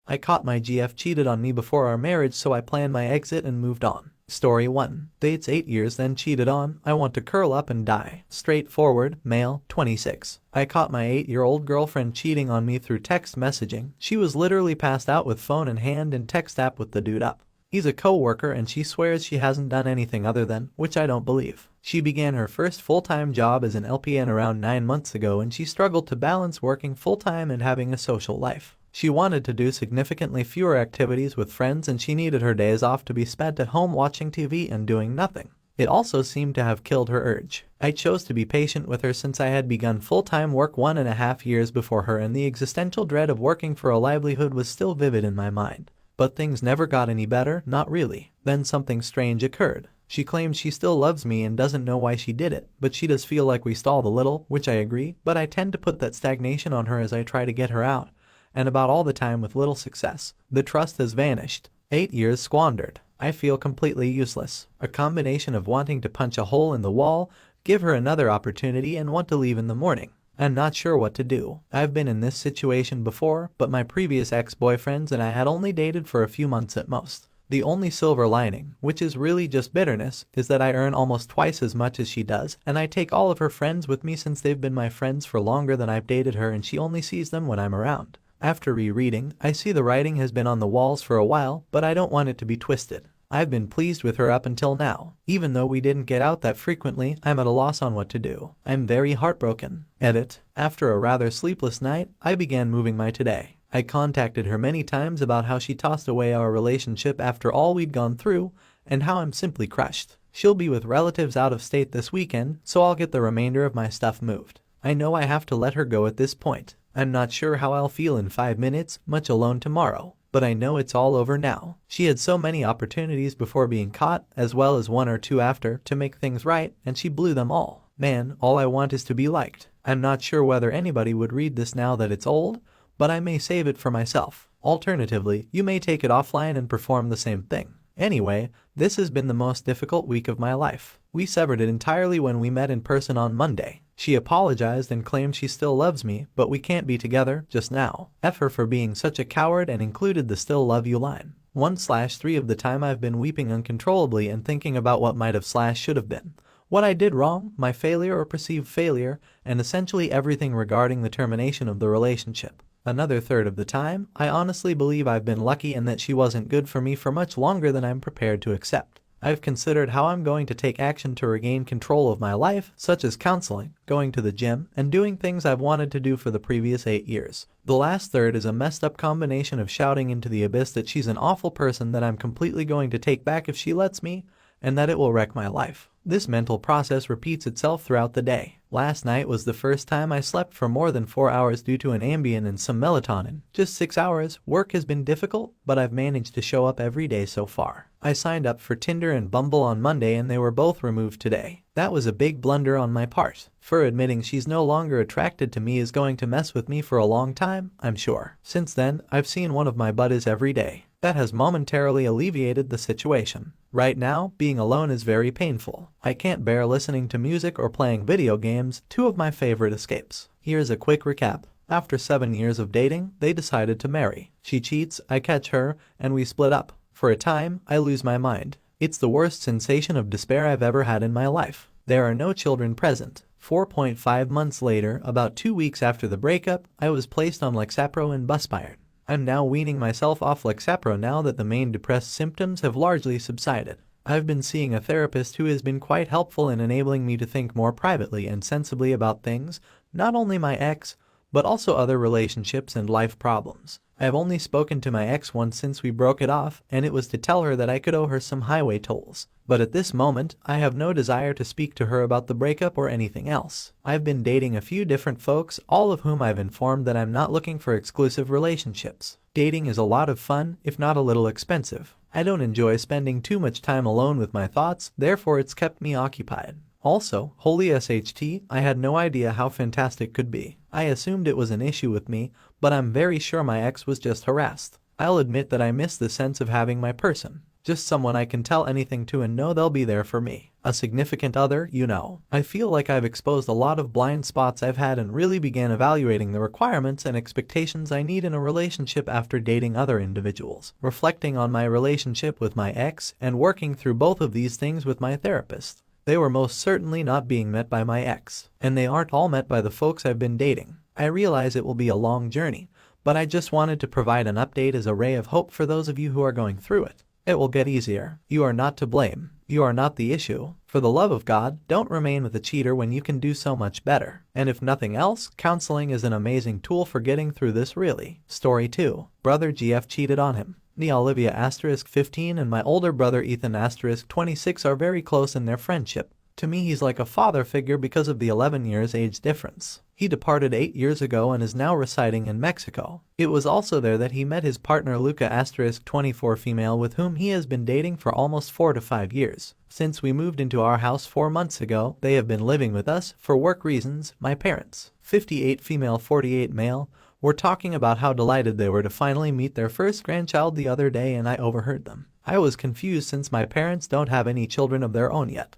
I caught my GF cheated on me before our marriage, so I planned my exit and moved on. Story 1. Dates 8 years then cheated on. I want to curl up and die. Straightforward, male, 26. I caught my 8-year-old girlfriend cheating on me through text messaging. She was literally passed out with phone in hand and text app with the dude up. He's a co-worker and she swears she hasn't done anything other than, which I don't believe. She began her first full-time job as an LPN around 9 months ago, and she struggled to balance working full-time and having a social life. She wanted to do significantly fewer activities with friends, and she needed her days off to be spent at home watching TV and doing nothing. It also seemed to have killed her urge. I chose to be patient with her since I had begun full-time work 1.5 years before her, and the existential dread of working for a livelihood was still vivid in my mind. But things never got any better, not really. Then something strange occurred. She claims she still loves me and doesn't know why she did it, but she does feel like we stalled a little, which I agree, but I tend to put that stagnation on her as I try to get her out. And about all the time with little success. The trust has vanished. 8 years squandered. I feel completely useless. A combination of wanting to punch a hole in the wall, give her another opportunity, and want to leave in the morning. I'm not sure what to do. I've been in this situation before, but my previous ex-boyfriends and I had only dated for a few months at most. The only silver lining, which is really just bitterness, is that I earn almost twice as much as she does, and I take all of her friends with me since they've been my friends for longer than I've dated her, and she only sees them when I'm around. After rereading, I see the writing has been on the walls for a while, but I don't want it to be twisted. I've been pleased with her up until now. Even though we didn't get out that frequently, I'm at a loss on what to do. I'm very heartbroken. Edit. After a rather sleepless night, I began moving my today. I contacted her many times about how she tossed away our relationship after all we'd gone through, and how I'm simply crushed. She'll be with relatives out of state this weekend, so I'll get the remainder of my stuff moved. I know I have to let her go at this point. I'm not sure how I'll feel in 5 minutes, much alone tomorrow. But I know it's all over now. She had so many opportunities before being caught, as well as 1 or 2 after, to make things right, and she blew them all. Man, all I want is to be liked. I'm not sure whether anybody would read this now that it's old, but I may save it for myself. Alternatively, you may take it offline and perform the same thing. Anyway, this has been the most difficult week of my life. We severed it entirely when we met in person on Monday. She apologized and claimed she still loves me, but we can't be together just now. F her for being such a coward, and included the still love you line. 1/3 of the time I've been weeping uncontrollably and thinking about what might have / should have been. What I did wrong, my failure or perceived failure, and essentially everything regarding the termination of the relationship. Another third of the time, I honestly believe I've been lucky and that she wasn't good for me for much longer than I'm prepared to accept. I've considered how I'm going to take action to regain control of my life, such as counseling, going to the gym, and doing things I've wanted to do for the previous 8 years. The last third is a messed up combination of shouting into the abyss that she's an awful person that I'm completely going to take back if she lets me, and that it will wreck my life. This mental process repeats itself throughout the day. Last night was the first time I slept for more than 4 hours due to an Ambien and some melatonin. Just 6 hours. Work has been difficult, but I've managed to show up every day so far. I signed up for Tinder and Bumble on Monday and they were both removed today. That was a big blunder on my part. For admitting she's no longer attracted to me is going to mess with me for a long time, I'm sure. Since then, I've seen one of my buddies every day. That has momentarily alleviated the situation. Right now, being alone is very painful. I can't bear listening to music or playing video games, 2 of my favorite escapes. Here's a quick recap. After 7 years of dating, they decided to marry. She cheats, I catch her, and we split up. For a time, I lose my mind. It's the worst sensation of despair I've ever had in my life. There are no children present. 4.5 months later, about 2 weeks after the breakup, I was placed on Lexapro and Buspirone. I'm now weaning myself off Lexapro now that the main depressed symptoms have largely subsided. I've been seeing a therapist who has been quite helpful in enabling me to think more privately and sensibly about things, not only my ex, but also other relationships and life problems. I have only spoken to my ex once since we broke it off, and it was to tell her that I could owe her some highway tolls. But at this moment, I have no desire to speak to her about the breakup or anything else. I've been dating a few different folks, all of whom I've informed that I'm not looking for exclusive relationships. Dating is a lot of fun, if not a little expensive. I don't enjoy spending too much time alone with my thoughts, therefore it's kept me occupied. Also, holy SHT, I had no idea how fantastic could be. I assumed it was an issue with me, but I'm very sure my ex was just harassed. I'll admit that I miss the sense of having my person. Just someone I can tell anything to and know they'll be there for me. A significant other, you know. I feel like I've exposed a lot of blind spots I've had and really began evaluating the requirements and expectations I need in a relationship after dating other individuals. Reflecting on my relationship with my ex and working through both of these things with my therapist. They were most certainly not being met by my ex, and they aren't all met by the folks I've been dating. I realize it will be a long journey, but I just wanted to provide an update as a ray of hope for those of you who are going through it. It will get easier. You are not to blame. You are not the issue. For the love of God, don't remain with a cheater when you can do so much better. And if nothing else, counseling is an amazing tool for getting through this really. Story 2. Brother GF cheated on him. Me Olivia *15 and my older brother Ethan *26 are very close in their friendship. To me he's like a father figure because of the 11 years age difference. He departed 8 years ago and is now residing in Mexico. It was also there that he met his partner Luca *24 female with whom he has been dating for almost 4 to 5 years. Since we moved into our house 4 months ago, they have been living with us, for work reasons. My parents, 58 female 48 male, were talking about how delighted they were to finally meet their first grandchild the other day and I overheard them. I was confused since my parents don't have any children of their own yet.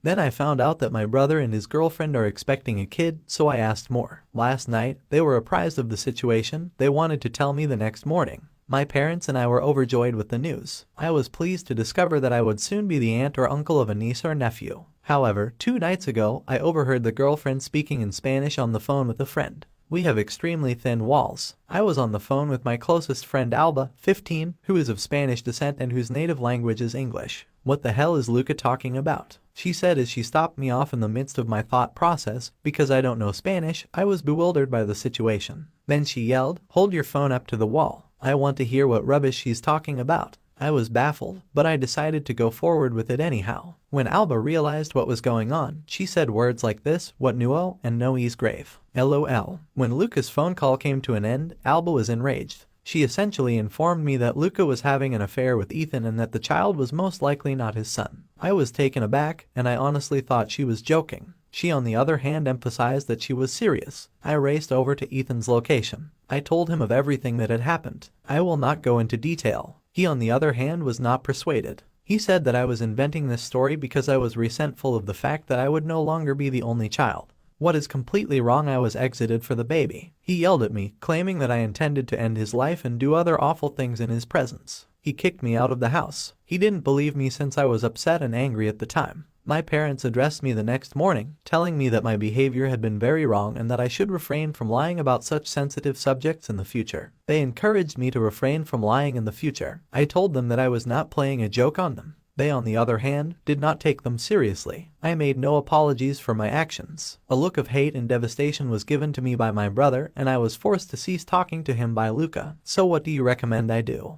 Then I found out that my brother and his girlfriend are expecting a kid, so I asked more. Last night, they were apprised of the situation. They wanted to tell me the next morning. My parents and I were overjoyed with the news. I was pleased to discover that I would soon be the aunt or uncle of a niece or nephew. However, 2 nights ago, I overheard the girlfriend speaking in Spanish on the phone with a friend. We have extremely thin walls. I was on the phone with my closest friend Alba, 15, who is of Spanish descent and whose native language is English. What the hell is Luca talking about? She said as she stopped me off in the midst of my thought process. Because I don't know Spanish, I was bewildered by the situation. Then she yelled, "Hold your phone up to the wall. I want to hear what rubbish she's talking about." I was baffled, but I decided to go forward with it anyhow. When Alba realized what was going on, she said words like this, "What nuo?" and "No is grave. LOL. When Luca's phone call came to an end, Alba was enraged. She essentially informed me that Luca was having an affair with Ethan and that the child was most likely not his son. I was taken aback, and I honestly thought she was joking. She on the other hand emphasized that she was serious. I raced over to Ethan's location. I told him of everything that had happened. I will not go into detail. He on the other hand was not persuaded. He said that I was inventing this story because I was resentful of the fact that I would no longer be the only child. What is completely wrong? I was exited for the baby. He yelled at me, claiming that I intended to end his life and do other awful things in his presence. He kicked me out of the house. He didn't believe me since I was upset and angry at the time. My parents addressed me the next morning, telling me that my behavior had been very wrong and that I should refrain from lying about such sensitive subjects in the future. They encouraged me to refrain from lying in the future. I told them that I was not playing a joke on them. They, on the other hand, did not take them seriously. I made no apologies for my actions. A look of hate and devastation was given to me by my brother, and I was forced to cease talking to him by Luca. So what do you recommend I do?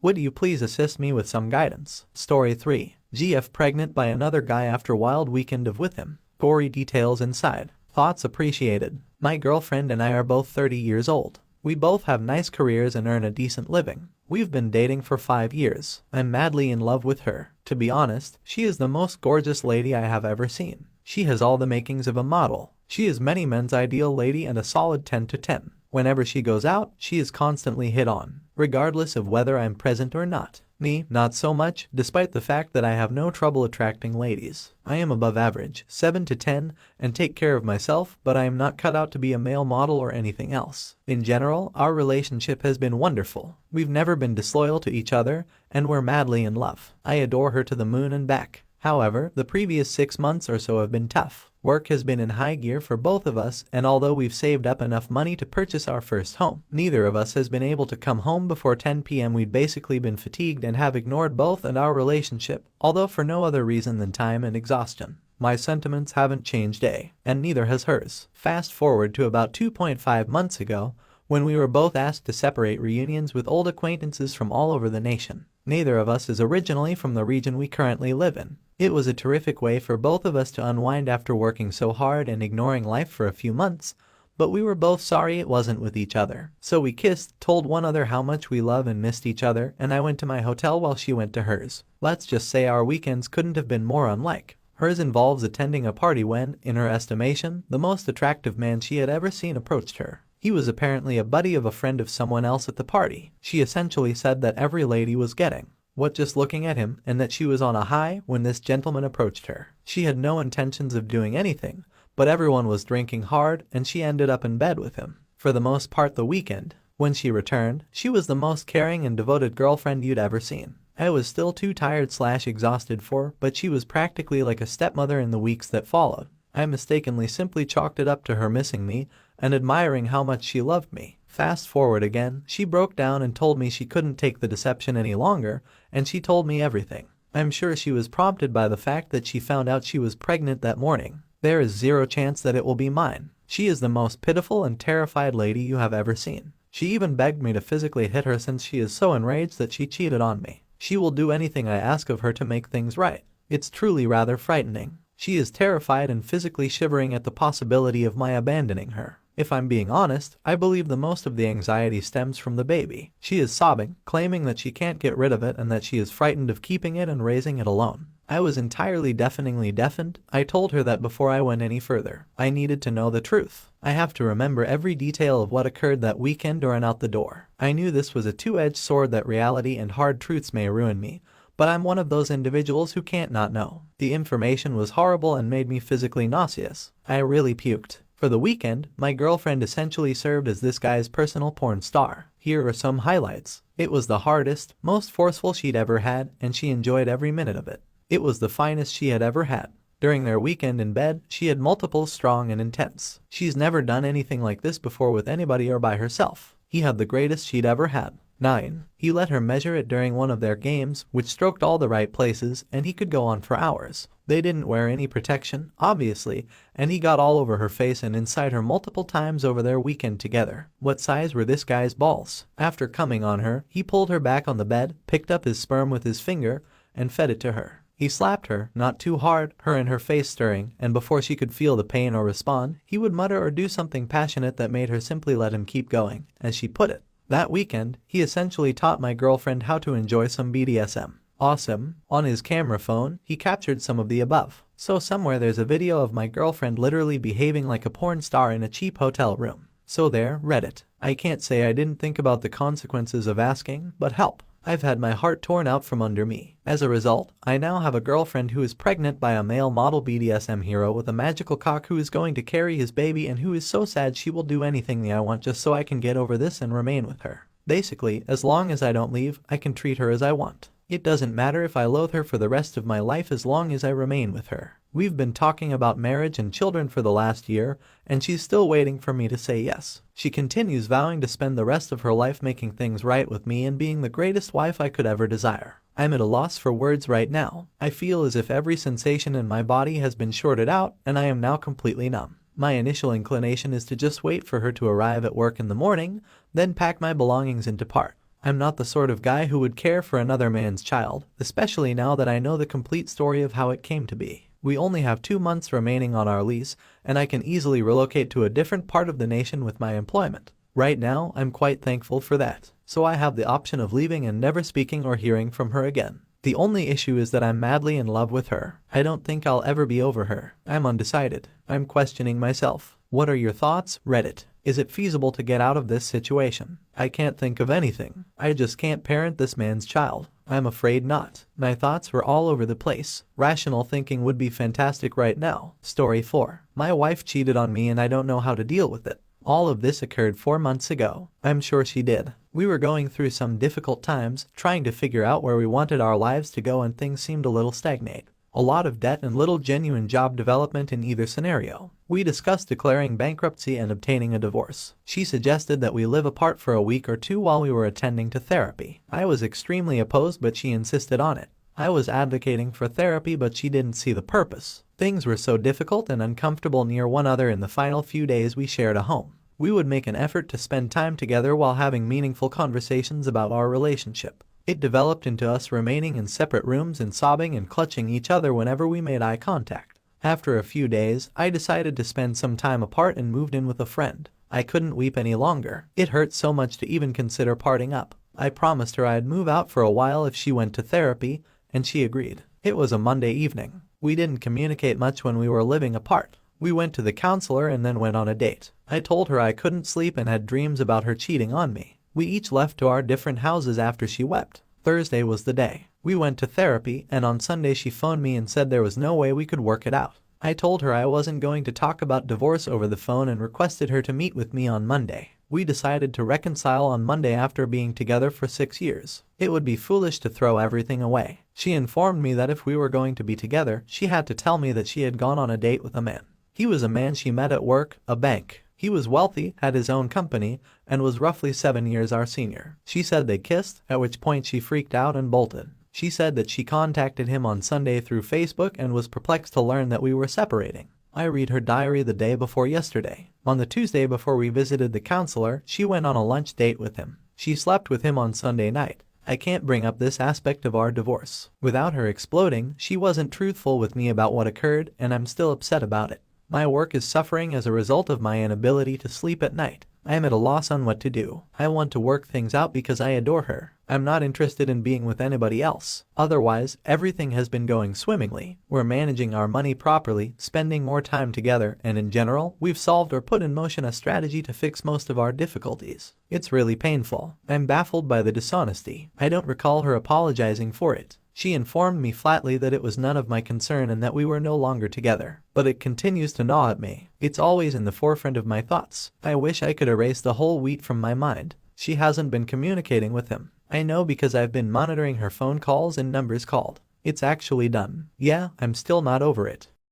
Would you please assist me with some guidance? Story 3. GF pregnant by another guy after wild weekend of with him. Gory details inside. Thoughts appreciated. My girlfriend and I are both 30 years old. We both have nice careers and earn a decent living. We've been dating for 5 years. I'm madly in love with her. To be honest, she is the most gorgeous lady I have ever seen. She has all the makings of a model. She is many men's ideal lady and a solid 10 to 10. Whenever she goes out, she is constantly hit on, regardless of whether I'm present or not. Me, not so much, despite the fact that I have no trouble attracting ladies. I am above average, 7 to 10, and take care of myself, but I am not cut out to be a male model or anything else. In general, our relationship has been wonderful. We've never been disloyal to each other, and we're madly in love. I adore her to the moon and back. However, the previous 6 months or so have been tough. Work has been in high gear for both of us, and although we've saved up enough money to purchase our first home, neither of us has been able to come home before 10 p.m. We'd basically been fatigued and have ignored both and our relationship, although for no other reason than time and exhaustion. My sentiments haven't changed and neither has hers. Fast forward to about 2.5 months ago, when we were both asked to separate reunions with old acquaintances from all over the nation. Neither of us is originally from the region we currently live in. It was a terrific way for both of us to unwind after working so hard and ignoring life for a few months, but we were both sorry it wasn't with each other. So we kissed, told one another how much we love and missed each other, and I went to my hotel while she went to hers. Let's just say our weekends couldn't have been more unlike. Hers involves attending a party when, in her estimation, the most attractive man she had ever seen approached her. He was apparently a buddy of a friend of someone else at the party. She essentially said that every lady was getting what just looking at him and that she was on a high when this gentleman approached her. She had no intentions of doing anything, but everyone was drinking hard and she ended up in bed with him. For the most part the weekend. When she returned, she was the most caring and devoted girlfriend you'd ever seen. I was still too tired/exhausted for, but she was practically like a stepmother in the weeks that followed. I mistakenly simply chalked it up to her missing me and admiring how much she loved me. Fast forward again, she broke down and told me she couldn't take the deception any longer, and she told me everything. I'm sure she was prompted by the fact that she found out she was pregnant that morning. There is zero chance that it will be mine. She is the most pitiful and terrified lady you have ever seen. She even begged me to physically hit her since she is so enraged that she cheated on me. She will do anything I ask of her to make things right. It's truly rather frightening. She is terrified and physically shivering at the possibility of my abandoning her. If I'm being honest, I believe the most of the anxiety stems from the baby. She is sobbing, claiming that she can't get rid of it and that she is frightened of keeping it and raising it alone. I was entirely deafeningly deafened. I told her that before I went any further, I needed to know the truth. I have to remember every detail of what occurred that weekend or I'm out the door. I knew this was a two-edged sword, that reality and hard truths may ruin me, but I'm one of those individuals who can't not know. The information was horrible and made me physically nauseous. I really puked. For the weekend, my girlfriend essentially served as this guy's personal porn star. Here are some highlights. It was the hardest, most forceful she'd ever had, and she enjoyed every minute of it. It was the finest she had ever had. During their weekend in bed, she had multiple strong and intense. She's never done anything like this before with anybody or by herself. He had the greatest she'd ever had. 9. He let her measure it during one of their games, which stroked all the right places, and he could go on for hours. They didn't wear any protection, obviously, and he got all over her face and inside her multiple times over their weekend together. What size were this guy's balls? After coming on her, he pulled her back on the bed, picked up his sperm with his finger, and fed it to her. He slapped her, not too hard, her and her face stirring, and before she could feel the pain or respond, he would mutter or do something passionate that made her simply let him keep going, as she put it. That weekend, he essentially taught my girlfriend how to enjoy some BDSM. Awesome. On his camera phone, he captured some of the above. So somewhere there's a video of my girlfriend literally behaving like a porn star in a cheap hotel room. So there, Reddit. I can't say I didn't think about the consequences of asking, but help. I've had my heart torn out from under me. As a result, I now have a girlfriend who is pregnant by a male model BDSM hero with a magical cock who is going to carry his baby and who is so sad she will do anything I want just so I can get over this and remain with her. Basically, as long as I don't leave, I can treat her as I want. It doesn't matter if I loathe her for the rest of my life as long as I remain with her. We've been talking about marriage and children for the last year, and she's still waiting for me to say yes. She continues vowing to spend the rest of her life making things right with me and being the greatest wife I could ever desire. I'm at a loss for words right now. I feel as if every sensation in my body has been shorted out, and I am now completely numb. My initial inclination is to just wait for her to arrive at work in the morning, then pack my belongings and depart. I'm not the sort of guy who would care for another man's child, especially now that I know the complete story of how it came to be. We only have 2 months remaining on our lease, and I can easily relocate to a different part of the nation with my employment. Right now, I'm quite thankful for that, so I have the option of leaving and never speaking or hearing from her again. The only issue is that I'm madly in love with her. I don't think I'll ever be over her. I'm undecided. I'm questioning myself. What are your thoughts, Reddit? Is it feasible to get out of this situation? I can't think of anything. I just can't parent this man's child. I'm afraid not. My thoughts were all over the place. Rational thinking would be fantastic right now. Story 4. My wife cheated on me and I don't know how to deal with it. All of this occurred 4 months ago. I'm sure she did. We were going through some difficult times, trying to figure out where we wanted our lives to go, and things seemed a little stagnant. A lot of debt and little genuine job development in either scenario. We discussed declaring bankruptcy and obtaining a divorce. She suggested that we live apart for a week or two while we were attending to therapy. I was extremely opposed, but she insisted on it. I was advocating for therapy, but she didn't see the purpose. Things were so difficult and uncomfortable near one another in the final few days we shared a home. We would make an effort to spend time together while having meaningful conversations about our relationship. It developed into us remaining in separate rooms and sobbing and clutching each other whenever we made eye contact. After a few days, I decided to spend some time apart and moved in with a friend. I couldn't weep any longer. It hurt so much to even consider parting up. I promised her I'd move out for a while if she went to therapy, and she agreed. It was a Monday evening. We didn't communicate much when we were living apart. We went to the counselor and then went on a date. I told her I couldn't sleep and had dreams about her cheating on me. We each left to our different houses after she wept. Thursday was the day. We went to therapy, and on Sunday she phoned me and said there was no way we could work it out. I told her I wasn't going to talk about divorce over the phone and requested her to meet with me on Monday. We decided to reconcile on Monday after being together for 6 years. It would be foolish to throw everything away. She informed me that if we were going to be together, she had to tell me that she had gone on a date with a man. He was a man she met at work, a bank. He was wealthy, had his own company, and was roughly 7 years our senior. She said they kissed, at which point she freaked out and bolted. She said that she contacted him on Sunday through Facebook and was perplexed to learn that we were separating. I read her diary the day before yesterday. On the Tuesday before we visited the counselor, she went on a lunch date with him. She slept with him on Sunday night. I can't bring up this aspect of our divorce without her exploding. She wasn't truthful with me about what occurred, and I'm still upset about it. My work is suffering as a result of my inability to sleep at night. I am at a loss on what to do. I want to work things out because I adore her. I'm not interested in being with anybody else. Otherwise, everything has been going swimmingly. We're managing our money properly, spending more time together, and in general, we've solved or put in motion a strategy to fix most of our difficulties. It's really painful. I'm baffled by the dishonesty. I don't recall her apologizing for it. She informed me flatly that it was none of my concern and that we were no longer together. But it continues to gnaw at me. It's always in the forefront of my thoughts. I wish I could erase the whole wheat from my mind. She hasn't been communicating with him. I know because I've been monitoring her phone calls and numbers called. It's actually done. Yeah, I'm still not over it.